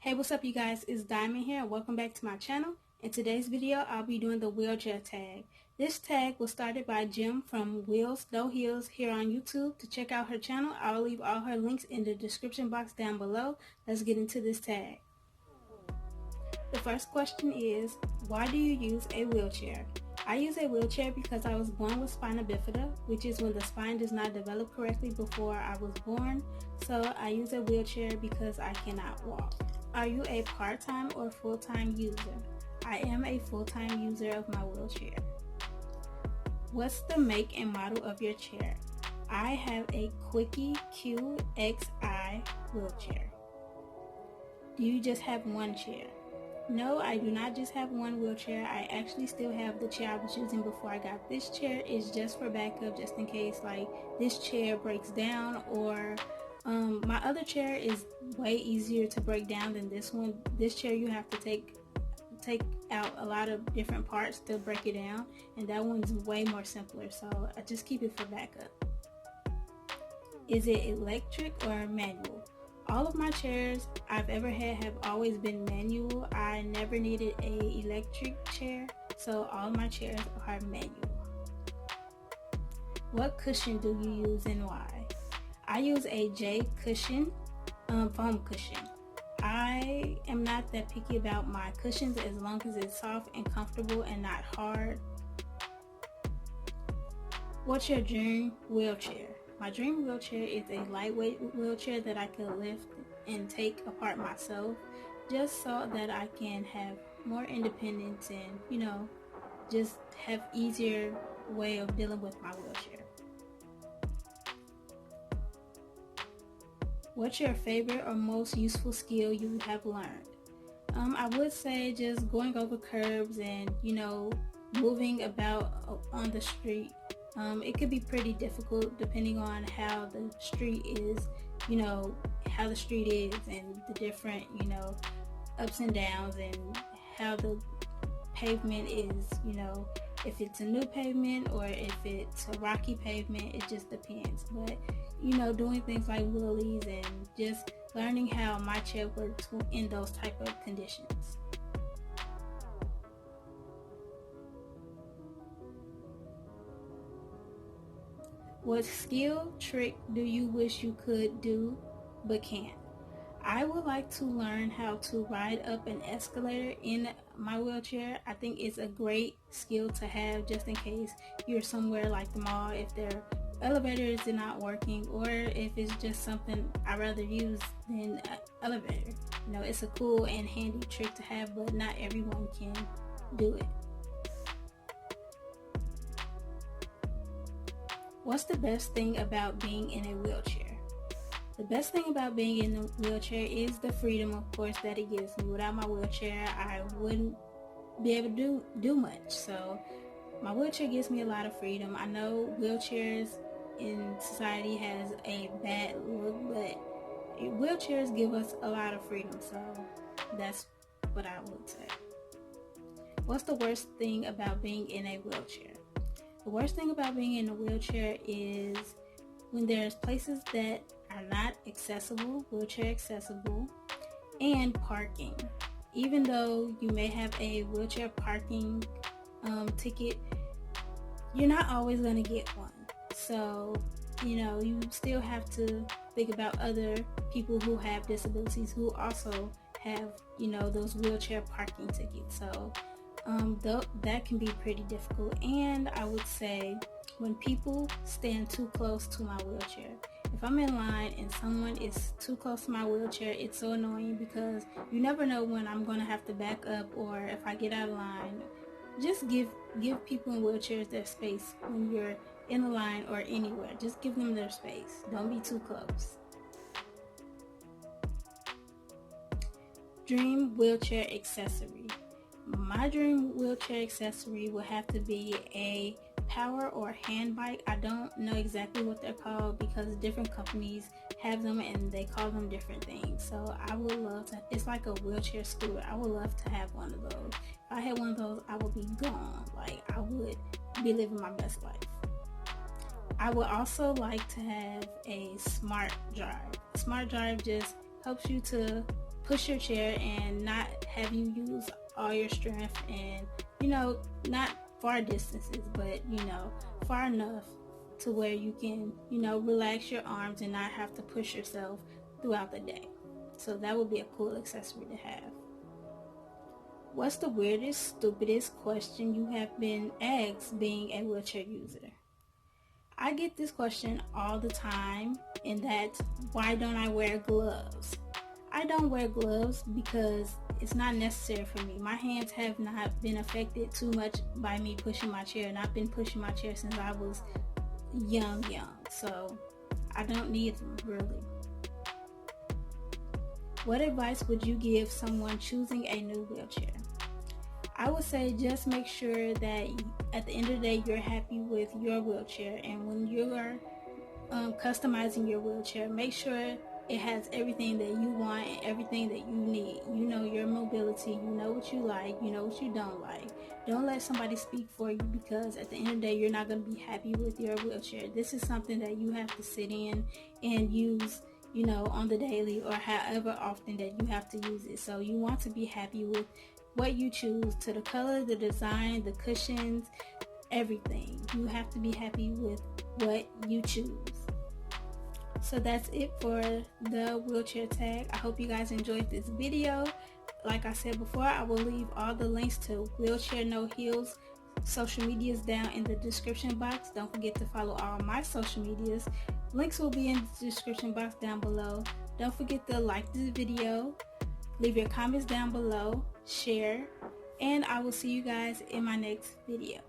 Hey, what's up you guys? It's Diamond here and welcome back to my channel. In today's video, I'll be doing the wheelchair tag. This tag was started by Jim from Wheels No Heels here on YouTube. To check out her channel, I'll leave all her links in the description box down below. Let's get into this tag. The first question is, why do you use a wheelchair? I use a wheelchair because I was born with spina bifida, which is when the spine does not develop correctly before I was born. So I use a wheelchair because I cannot walk. Are you a part-time or full-time user? I am a full-time user of my wheelchair. What's the make and model of your chair? I have a Quickie QXI wheelchair. Do you just have one chair? No, I do not just have one wheelchair. I actually still have the chair I was using before I got this chair. It's just for backup, just in case like this chair breaks down, or my other chair is way easier to break down than this one. This chair you have to take out a lot of different parts to break it down, and that one's way more simpler, so I just keep it for backup. Is it electric or manual? All of my chairs I've ever had have always been manual. I never needed a electric chair, so all my chairs are manual. What cushion do you use and why? I use a J cushion, foam cushion. I am not that picky about my cushions as long as it's soft and comfortable and not hard. What's your dream wheelchair? My dream wheelchair is a lightweight wheelchair that I could lift and take apart myself, just so that I can have more independence and, just have easier way of dealing with my wheelchair. What's your favorite or most useful skill you have learned? I would say just going over curbs and, moving about on the street. It could be pretty difficult depending on how the street is, how the street is and the different, ups and downs, and how the pavement is, if it's a new pavement or if it's a rocky pavement, it just depends. But, doing things like wheelies and just learning how my chair works in those type of conditions. What skill, trick do you wish you could do but can't? I would like to learn how to ride up an escalator in my wheelchair. I think it's a great skill to have just in case you're somewhere like the mall, if their elevators are not working, or if it's just something I'd rather use than an elevator. It's a cool and handy trick to have, but not everyone can do it. What's the best thing about being in a wheelchair? The best thing about being in a wheelchair is the freedom, of course, that it gives me. Without my wheelchair, I wouldn't be able to do much. So my wheelchair gives me a lot of freedom. I know wheelchairs in society has a bad look, but wheelchairs give us a lot of freedom. So that's what I would say. What's the worst thing about being in a wheelchair? The worst thing about being in a wheelchair is when there's places that are not accessible, wheelchair accessible, and parking. Even though you may have a wheelchair parking ticket, you're not always going to get one. So, you still have to think about other people who have disabilities who also have, those wheelchair parking tickets. So, that can be pretty difficult. And I would say when people stand too close to my wheelchair, if I'm in line and someone is too close to my wheelchair, it's so annoying because you never know when I'm going to have to back up, or if I get out of line. Just give people in wheelchairs their space when you're in a line or anywhere. Just give them their space. Don't be too close. Dream wheelchair accessory. My dream wheelchair accessory would have to be a power or hand bike. I don't know exactly what they're called because different companies have them and they call them different things. So I would love to, it's like a wheelchair scooter. I would love to have one of those. If I had one of those, I would be gone. Like, I would be living my best life. I would also like to have a smart drive. Smart drive just helps you to push your chair and not have you use all your strength, and not far distances, but far enough to where you can relax your arms and not have to push yourself throughout the day. So that would be a cool accessory to have. What's the weirdest, stupidest question you have been asked being a wheelchair user? I get this question all the time, and that's, why don't I wear gloves? I don't wear gloves because it's not necessary for me. My hands have not been affected too much by me pushing my chair, and I've been pushing my chair since I was young, so I don't need them really. What advice would you give someone choosing a new wheelchair? I would say just make sure that at the end of the day you're happy with your wheelchair, and when you are customizing your wheelchair, make sure it has everything that you want and everything that you need. You know your mobility, you know what you like, you know what you don't like. Don't let somebody speak for you, because at the end of the day you're not going to be happy with your wheelchair. This is something that you have to sit in and use on the daily, or however often that you have to use it. So you want to be happy with what you choose, to the color, the design, the cushions, everything. You have to be happy with what you choose. So that's it for the wheelchair tag. I hope you guys enjoyed this video. Like I said before, I will leave all the links to Wheelchair No Heels social medias down in the description box. Don't forget to follow all my social medias. Links will be in the description box down below. Don't forget to like this video, leave your comments down below, share, and I will see you guys in my next video.